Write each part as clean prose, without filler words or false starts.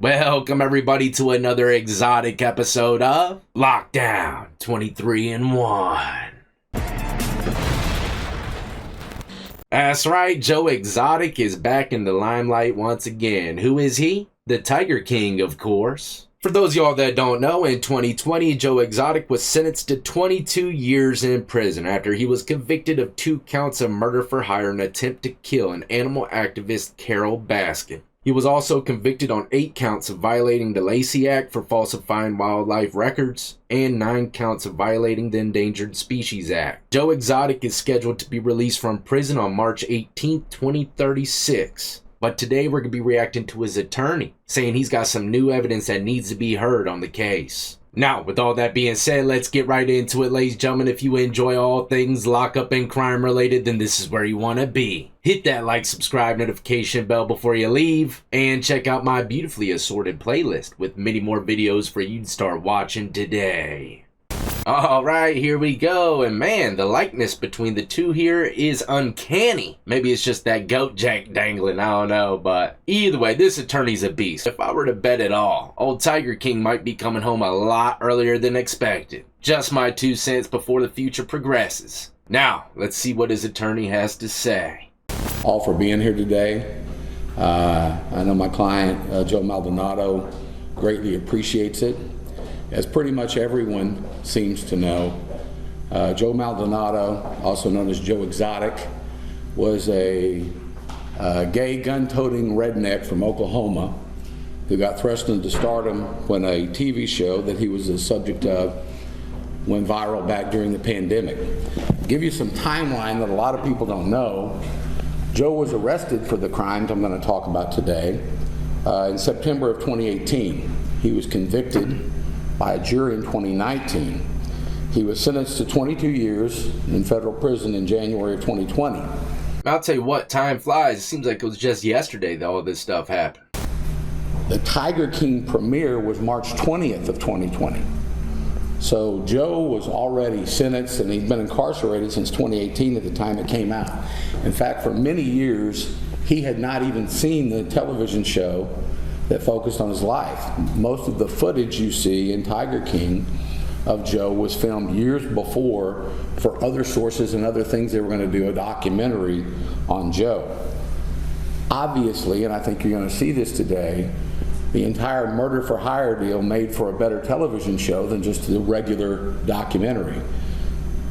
Welcome everybody to another exotic episode of Lockdown 23-1. That's right, Joe Exotic is back in the limelight once again. Who is he? The Tiger King, of course. For those of y'all that don't know, in 2020, Joe Exotic was sentenced to 22 years in prison after he was convicted of 2 counts of murder for hire and attempt to kill an animal activist, Carole Baskin. He was also convicted on 8 counts of violating the Lacey Act for falsifying wildlife records and 9 counts of violating the Endangered Species Act. Joe Exotic is scheduled to be released from prison on March 18, 2036. But today we're going to be reacting to his attorney, saying he's got some new evidence that needs to be heard on the case. Now, with all that being said, let's get right into it, ladies and gentlemen. If you enjoy all things lockup and crime related, then this is where you want to be. Hit that like, subscribe, notification bell before you leave, and check out my beautifully assorted playlist with many more videos for you to start watching today. Alright, here we go, and man, the likeness between the two here is uncanny. Maybe it's just that goat jack dangling, I don't know, but either way, this attorney's a beast. If I were to bet at all, old Tiger King might be coming home a lot earlier than expected. Just my 2 cents before the future progresses. Now, let's see what his attorney has to say. All for being here today. I know my client, Joe Maldonado, greatly appreciates it. As pretty much everyone seems to know, Joe Maldonado, also known as Joe Exotic, was a gay gun-toting redneck from Oklahoma who got thrust into stardom when a TV show that he was the subject of went viral back during the pandemic. To give you some timeline that a lot of people don't know, Joe was arrested for the crimes I'm going to talk about today in September of 2018. He was convicted by a jury in 2019. He was sentenced to 22 years in federal prison in January of 2020. I'll tell you what, time flies. It seems like it was just yesterday that all this stuff happened. The Tiger King premiere was March 20th of 2020. So Joe was already sentenced, and he'd been incarcerated since 2018 at the time it came out. In fact, for many years, he had not even seen the television show that focused on his life. Most of the footage you see in Tiger King of Joe was filmed years before for other sources and other things. They were going to do a documentary on Joe. Obviously, and I think you're going to see this today, the entire murder for hire deal made for a better television show than just the regular documentary.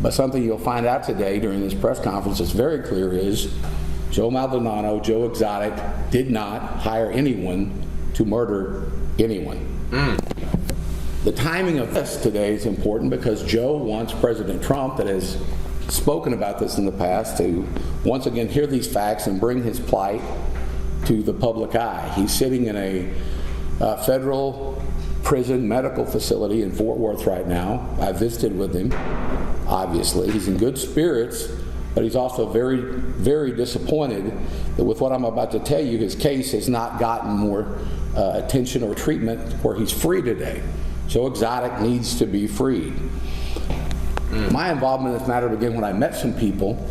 But something you'll find out today during this press conference that's very clear is Joe Maldonado, Joe Exotic, did not hire anyone to murder anyone. The timing of this today is important because Joe wants President Trump, that has spoken about this in the past, to once again hear these facts and bring his plight to the public eye. He's sitting in a federal prison medical facility in Fort Worth right now. I visited with him, obviously. He's in good spirits, but he's also very, very disappointed that with what I'm about to tell you, his case has not gotten more attention or treatment where he's free today. Joe Exotic needs to be freed. My involvement in this matter began when I met some people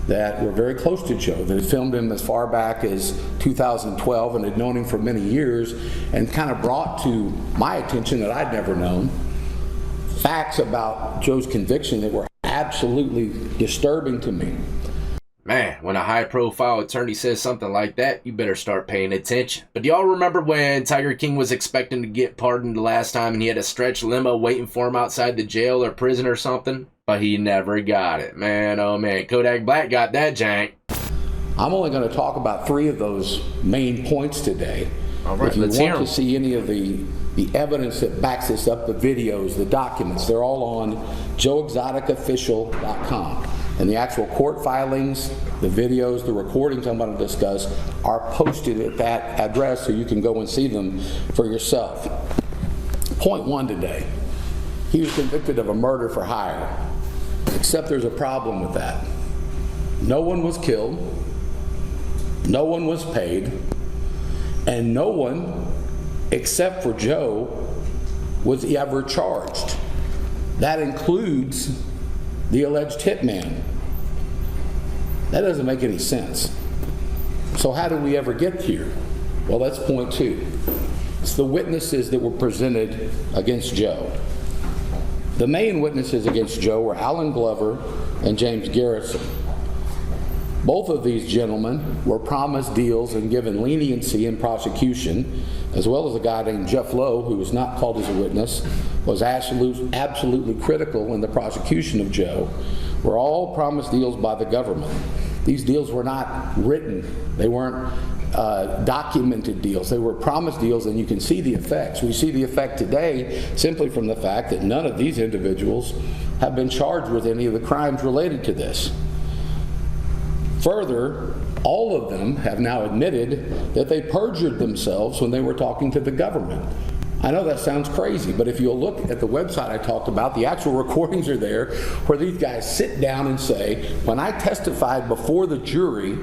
that were very close to Joe, that had filmed him as far back as 2012 and had known him for many years, and kind of brought to my attention that I'd never known facts about Joe's conviction that were absolutely disturbing to me. Man, when a high-profile attorney says something like that, you better start paying attention. But do y'all remember when Tiger King was expecting to get pardoned the last time and he had a stretch limo waiting for him outside the jail or prison or something? But he never got it. Man, oh man, Kodak Black got that jank. I'm only going to talk about 3 of those main points today. All right, if you let's hear want them. to see any of the evidence that backs this up, the videos, the documents, they're all on joeexoticofficial.com. And the actual court filings, the videos, the recordings I'm going to discuss are posted at that address so you can go and see them for yourself. Point 1 today. He was convicted of a murder for hire, except there's a problem with that. No one was killed, no one was paid, and no one, except for Joe, was ever charged. That includes the alleged hitman. That doesn't make any sense. So how did we ever get here? Well, that's point 2. It's the witnesses that were presented against Joe. The main witnesses against Joe were Alan Glover and James Garrison. Both of these gentlemen were promised deals and given leniency in prosecution, as well as a guy named Jeff Lowe, who was not called as a witness, was absolutely critical in the prosecution of Joe, were all promised deals by the government. These deals were not written. They weren't documented deals. They were promised deals, and you can see the effects. We see the effect today simply from the fact that none of these individuals have been charged with any of the crimes related to this. Further, all of them have now admitted that they perjured themselves when they were talking to the government. I know that sounds crazy, but if you'll look at the website I talked about, the actual recordings are there where these guys sit down and say, when I testified before the jury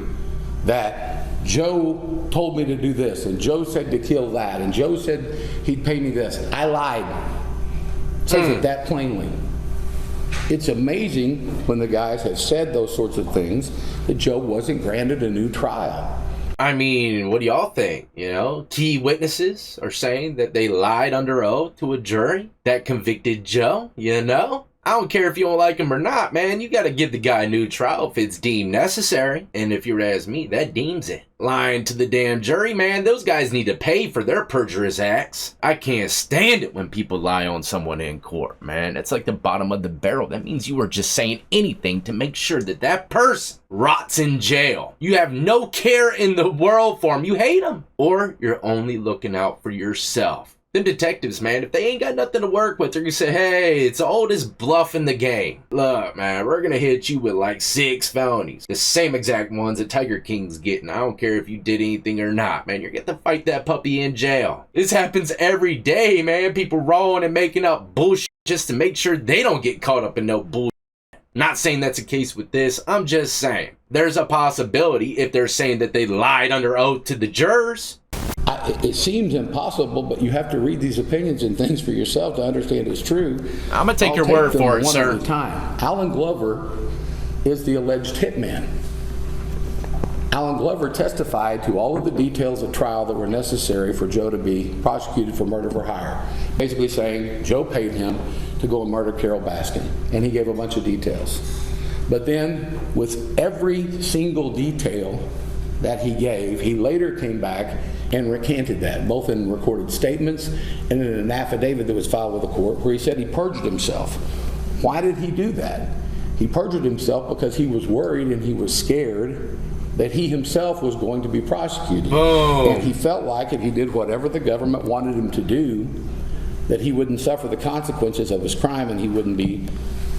that Joe told me to do this, and Joe said to kill that, and Joe said he'd pay me this, I lied. It says it that plainly. It's amazing when the guys have said those sorts of things that Joe wasn't granted a new trial. I mean, what do y'all think? You know, key witnesses are saying that they lied under oath to a jury that convicted Joe, you know? I don't care if you don't like him or not, man. You gotta give the guy a new trial if it's deemed necessary. And if you were to ask me, that deems it. Lying to the damn jury, man. Those guys need to pay for their perjurous acts. I can't stand it when people lie on someone in court, man. It's like the bottom of the barrel. That means you are just saying anything to make sure that that person rots in jail. You have no care in the world for him. You hate him. Or you're only looking out for yourself. Them detectives, man, if they ain't got nothing to work with, they're gonna say, hey, it's the oldest bluff in the game. Look, man, we're gonna hit you with like 6 felonies. The same exact ones that Tiger King's getting. I don't care if you did anything or not, man. You're gonna have to fight that puppy in jail. This happens every day, man. People rolling and making up bullshit just to make sure they don't get caught up in no bullshit. Not saying that's the case with this. I'm just saying there's a possibility if they're saying that they lied under oath to the jurors. It seems impossible, but you have to read these opinions and things for yourself to understand it's true. I'm going to take your word for it, sir. One at a time. Alan Glover is the alleged hitman. Alan Glover testified to all of the details of trial that were necessary for Joe to be prosecuted for murder for hire. Basically saying Joe paid him to go and murder Carol Baskin, and he gave a bunch of details. But then, with every single detail that he gave, he later came back and recanted that, both in recorded statements and in an affidavit that was filed with the court where he said he perjured himself. Why did he do that? He perjured himself because he was worried and he was scared that he himself was going to be prosecuted. Oh. And he felt like if he did whatever the government wanted him to do, that he wouldn't suffer the consequences of his crime and he wouldn't be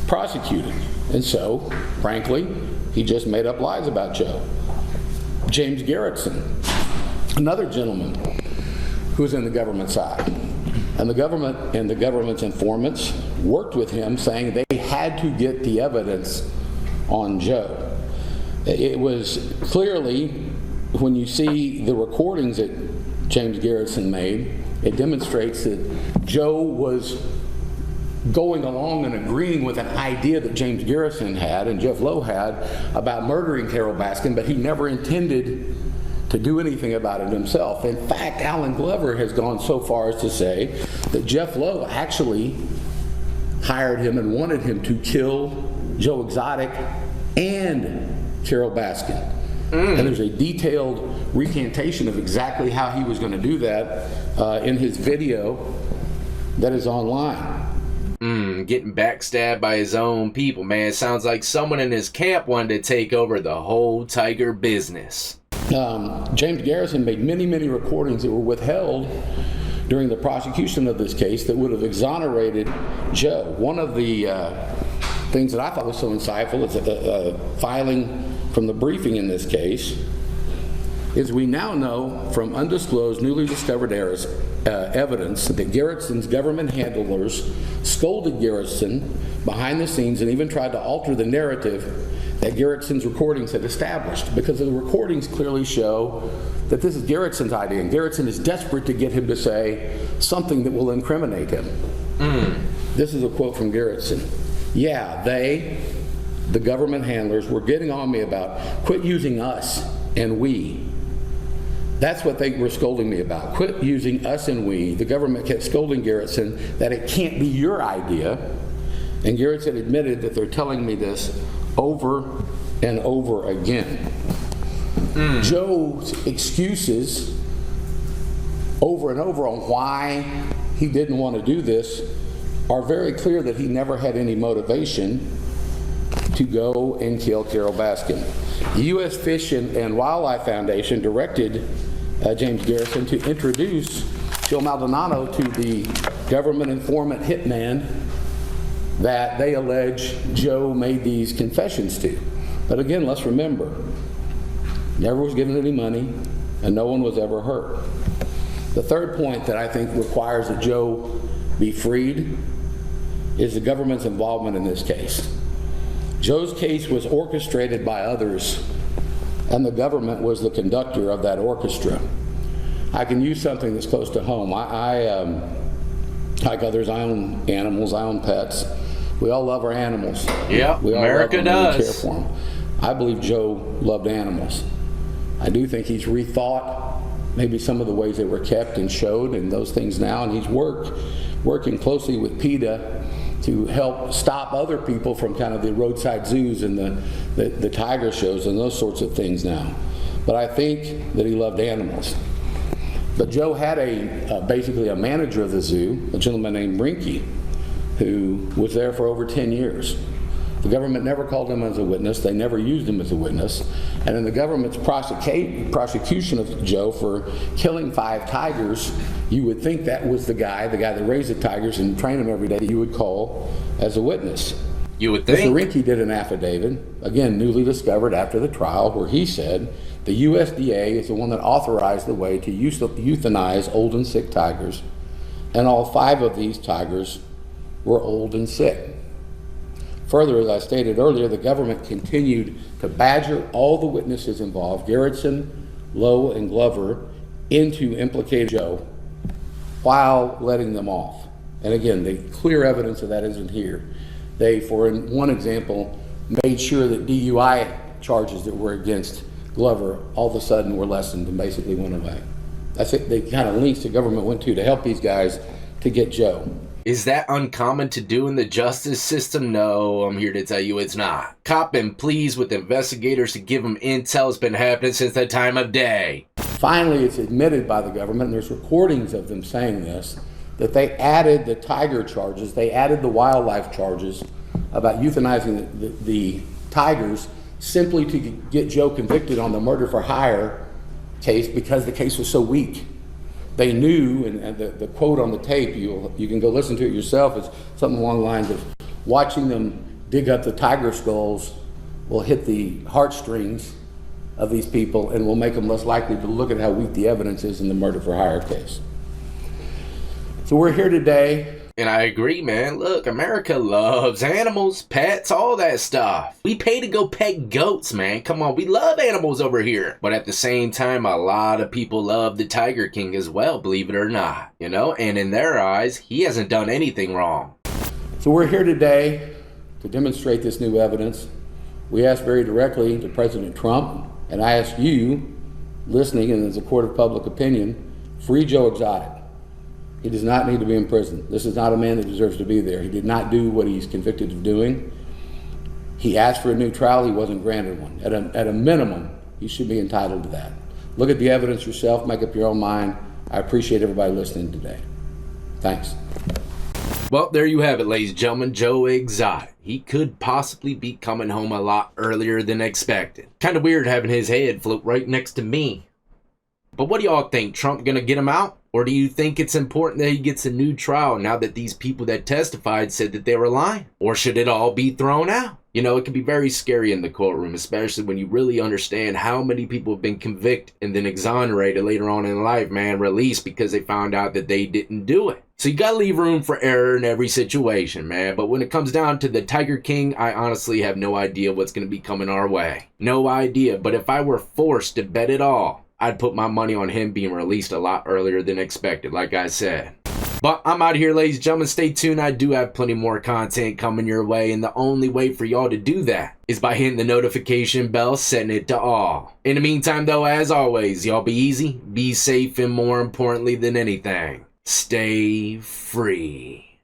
prosecuted. And so, frankly, he just made up lies about Joe. James Garrison, another gentleman who was in the government side. And the government and the government's informants worked with him saying they had to get the evidence on Joe. It was clearly, when you see the recordings that James Garrison made, it demonstrates that Joe was going along and agreeing with an idea that James Garrison had and Jeff Lowe had about murdering Carol Baskin, but he never intended to do anything about it himself. In fact, Alan Glover has gone so far as to say that Jeff Lowe actually hired him and wanted him to kill Joe Exotic and Carol Baskin. And there's a detailed recantation of exactly how he was going to do that in his video that is online. Getting backstabbed by his own people, man. Sounds like someone in his camp wanted to take over the whole Tiger business. James Garrison made many, many recordings that were withheld during the prosecution of this case that would have exonerated Joe. One of the things that I thought was so insightful is a filing from the briefing in this case is we now know from undisclosed, newly discovered evidence that Garrison's government handlers scolded Garrison behind the scenes and even tried to alter the narrative that Garrison's recordings had established, because the recordings clearly show that this is Garrison's idea, and Garrison is desperate to get him to say something that will incriminate him. This is a quote from Garrison. Yeah, the government handlers, were getting on me about quit using us and we. That's what they were scolding me about. Quit using us and we. The government kept scolding Garretson that it can't be your idea. And Garretson admitted that they're telling me this over and over again. Joe's excuses over and over on why he didn't want to do this are very clear that he never had any motivation to go and kill Carol Baskin. The U.S. Fish and Wildlife Foundation directed James Garretson to introduce Joe Maldonado to the government informant hitman that they allege Joe made these confessions to. But again, let's remember, never was given any money and no one was ever hurt. The third point that I think requires that Joe be freed is the government's involvement in this case. Joe's case was orchestrated by others, and the government was the conductor of that orchestra. I can use something that's close to home. I like others, I own animals, I own pets. We all love our animals. Yeah, we all America love them and does. care for them. I believe Joe loved animals. I do think he's rethought maybe some of the ways they were kept and showed and those things now, and he's working closely with PETA to help stop other people from kind of the roadside zoos and the tiger shows and those sorts of things now. But I think that he loved animals. But Joe had basically a manager of the zoo, a gentleman named Brinke, who was there for over 10 years. The government never called him as a witness. They never used him as a witness. And in the government's prosecution of Joe for killing 5 tigers, you would think that was the guy that raised the tigers and trained them every day, that you would call as a witness. You would think. Mr. Brinke did an affidavit, again, newly discovered after the trial, where he said the USDA is the one that authorized the way to euthanize old and sick tigers, and all 5 of these tigers were old and sick. Further, as I stated earlier, the government continued to badger all the witnesses involved, Garretson, Lowe, and Glover, into implicating Joe while letting them off. And again, the clear evidence of that isn't here. They, for one example, made sure that DUI charges that were against Glover all of a sudden were lessened and basically went away. That's it. The kind of links the government went to help these guys to get Joe. Is that uncommon to do in the justice system? No, I'm here to tell you it's not. Cop been pleased with investigators to give them intel. It's been happening since that time of day. Finally, it's admitted by the government, and there's recordings of them saying this, that they added the tiger charges, they added the wildlife charges about euthanizing the tigers simply to get Joe convicted on the murder for hire case because the case was so weak. They knew, and the quote on the tape, you can go listen to it yourself, it's something along the lines of, watching them dig up the tiger skulls will hit the heartstrings of these people and will make them less likely to look at how weak the evidence is in the murder for hire case. So we're here today. And I agree, man. Look, America loves animals, pets, all that stuff. We pay to go pet goats, man. Come on, we love animals over here. But at the same time, a lot of people love the Tiger King as well, believe it or not. You know, and in their eyes, he hasn't done anything wrong. So we're here today to demonstrate this new evidence. We asked very directly to President Trump, and I ask you, listening and as a court of public opinion, free Joe Exotic. He does not need to be in prison. This is not a man that deserves to be there. He did not do what he's convicted of doing. He asked for a new trial. He wasn't granted one. At a minimum, he should be entitled to that. Look at the evidence yourself. Make up your own mind. I appreciate everybody listening today. Thanks. Well, there you have it, ladies and gentlemen. Joe Exotic. He could possibly be coming home a lot earlier than expected. Kind of weird having his head float right next to me. But what do y'all think? Trump gonna get him out? Or do you think it's important that he gets a new trial now that these people that testified said that they were lying? Or should it all be thrown out? You know, it can be very scary in the courtroom, especially when you really understand how many people have been convicted and then exonerated later on in life, man, released because they found out that they didn't do it. So you gotta leave room for error in every situation, man. But when it comes down to the Tiger King, I honestly have no idea what's gonna be coming our way. No idea. But if I were forced to bet it all, I'd put my money on him being released a lot earlier than expected, like I said. But I'm out here, ladies and gentlemen. Stay tuned. I do have plenty more content coming your way, and the only way for y'all to do that is by hitting the notification bell, setting it to all. In the meantime, though, as always, y'all be easy, be safe, and more importantly than anything, stay free.